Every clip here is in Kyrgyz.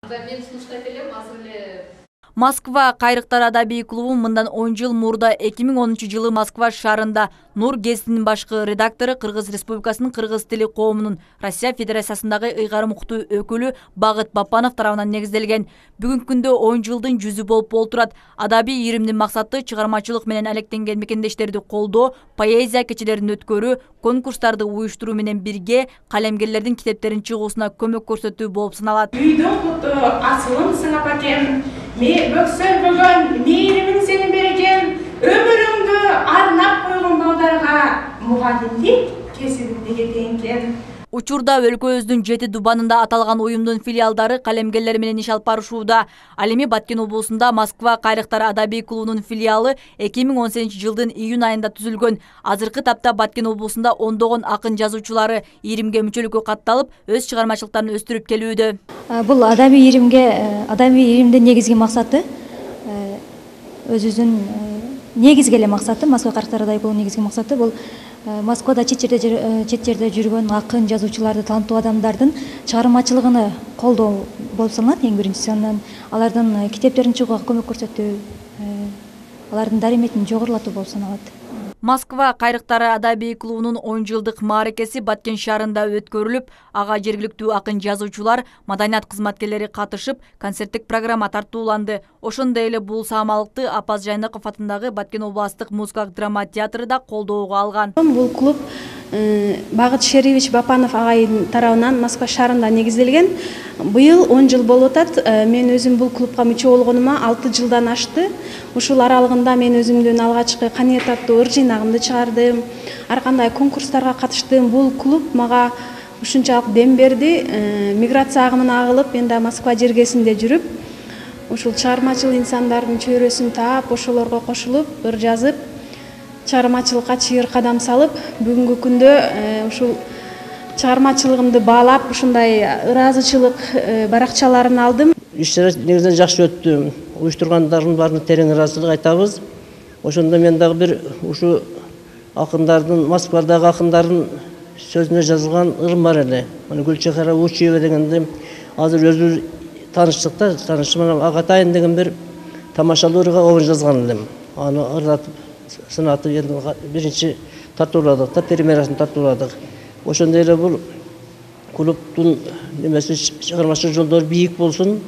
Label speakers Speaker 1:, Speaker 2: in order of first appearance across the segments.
Speaker 1: Мен сунуштайт элем азыр эле
Speaker 2: Москва кайрыктар адабий клубу мындан 10 жыл мурда 2010 Москва шаарында Нур гезитинин башкы редактору Кыргыз Республикасынын кыргыз тили коомунун Россия Федерациясындагы ыйгарым укуктуу өкүлү Багыт Бапанов тарабынан негизделген. Бүгүнкү күндө 10 жылдын жүзү болуп олтурат. Адабий иримдин максаты чыгармачылык менен алектенген мекендештерди колдоо, поэзия кечелерин өткөрүү, конкурстарды уюштуруу менен бирге калемгерлердин китептерин чыгуусуна көмөк көрсөтүү болуп саналат.
Speaker 3: Үйдөн куту асылымсың апакем. Бөксөлбөгөн мейримин сени берген, өмүрүңдү арнап койгон балдарга мугалимдик кесибиңди кетейинкен.
Speaker 2: Учурда өлкөбүздүн 7 дубанында аталган уюмдун филиалдары калемгерлер менен иш алып барышууда. Ал эми Баткен облусунда Москва кайрыктар адабий клубунун филиалы 2018 жылдын июнь айында түзүлгөн. Азыркы тапта Баткен облусунда ондогон акын жазуучулары иримге мүчөлүккө катталып, өз чыгармачылыктарын өстүрүп келүүдө.
Speaker 4: Бул адабий иримдин негизги максаты өзүбүздүн негизги эле максаты, Москва кайрыктар адабий клубунун негизги максаты бул Москвада чет жерде жүргөн акын жазуучуларды, таланттуу адамдардын чыгармачылыгын колдоо болуп саналат. Эң биринчиси, андан алардын китептерин чыгууга көмөк көрсөтүү, алардын дарыметин жогорулатуу болуп саналат.
Speaker 2: Москва кайрыктары адабий клубунун 10 жылдык мааракеси Баткен шаарында өткөрүлүп, ага жергиликтүү акын жазуучулар, маданият кызматкерлери катышып, концерттик программа тартууланды. Ошондой эле бул саамалыкты Апаз Жайнаков атындагы Баткен областык музыкалык драма театры да колдоого алган.
Speaker 5: Бул клуб Багыт Шеревич Бапанов агайдын тарабынан Москва шаарында негизделген. Быйыл 10 жыл болуп атат. Мен өзүм бул клубка мүчө болгонума 6 жылдан ашты. Ушул аралыгында мен өзүмдүн алгачкы каниет аттуу ыр жыйнагымды чыгардым. Ар кандай конкурстарга катыштым. Бул клуб мага ушунчалык дем берди. Миграция агымына агылып, мен да Москва жергесинде жүрүп, ушул чыгармачыл инсандардын чөйрөсүн таап, ошолорго кошулуп, ыр жазып, чыгармачылыкка чыйыр кадам салып, бүгүнкү күндө ушул чыгармачылыгымды баалап, ушундай ыраазычылык баракчаларын алдым.
Speaker 6: Иштер негизинен жакшы өттү. Уюштургандардын баарына терең ыраазычылык айтабыз. Ошондо мен дагы бир ушу акындардын, Москвадагы акындардын сөзүнө жазылган ырым бар эле. Мына Гүлчехара Учиева дегенди азыр өзү тааныштыкта, таанышым Агатайын деген бир тамашалуу ырга образ жазган элем. Аны ырдатып сынатып биринчи тартууладык да, премьерасын тартууладык. Ошондой эле бул клубтун немеси чыгармачылык жолдору бийик болсун.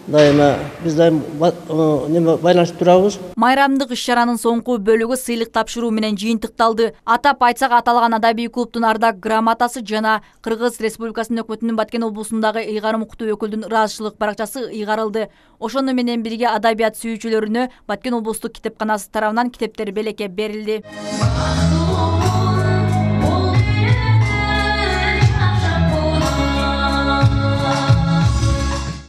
Speaker 6: Дайыма биз дайым байланышып турабыз.
Speaker 2: Майрамдык иш-чаранын соңку бөлүгү сыйлык тапшыруу менен жыйынтыкталды. Атап айтсак, аталган адабий клубтун ардак грамотасы жана Кыргыз Республикасынын өкмөтүнүн Баткен облусундагы ыйгарым укуктуу өкүлдүн ыраазычылык баракчасы ыйгарылды. Ошону менен бирге адабият сүйүүчүлөрүнө Баткен облустук китепканасы тарабынан китептер белекке берилди.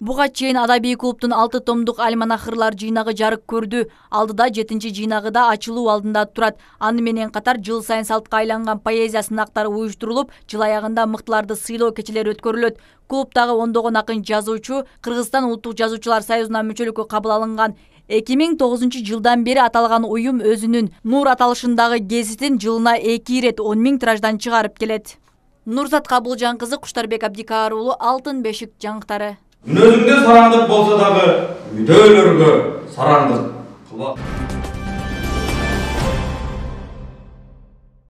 Speaker 2: Буга чейин адабий клубтун 6 томдук альманахырлар жыйнагы жарык көрдү. Алдыда 7-чи жыйнагы да ачылуу алдында турат. Аны менен катар жыл сайын салтка айланган поэзия сынактары уюштурулуп, жыл аягында мыктыларды сыйлоо кечелери өткөрүлөт. Клубтагы ондогон акын жазуучу Кыргызстан улуттук жазуучулар союзуна мүчөлүккө кабыл алынган. 2009 жылдан бери аталган уюм өзүнүн Нур аталышындагы гезитин жылына 2 ирет 10 000 тираждан чыгарып келет. Нурзат Кабылжан кызы, Куштарбек Абдикаар уулу, Алтын бешик жаңктары.
Speaker 7: Өзүңдө сараңдык болсо дагы үйдөлөргө сараңдык кылба.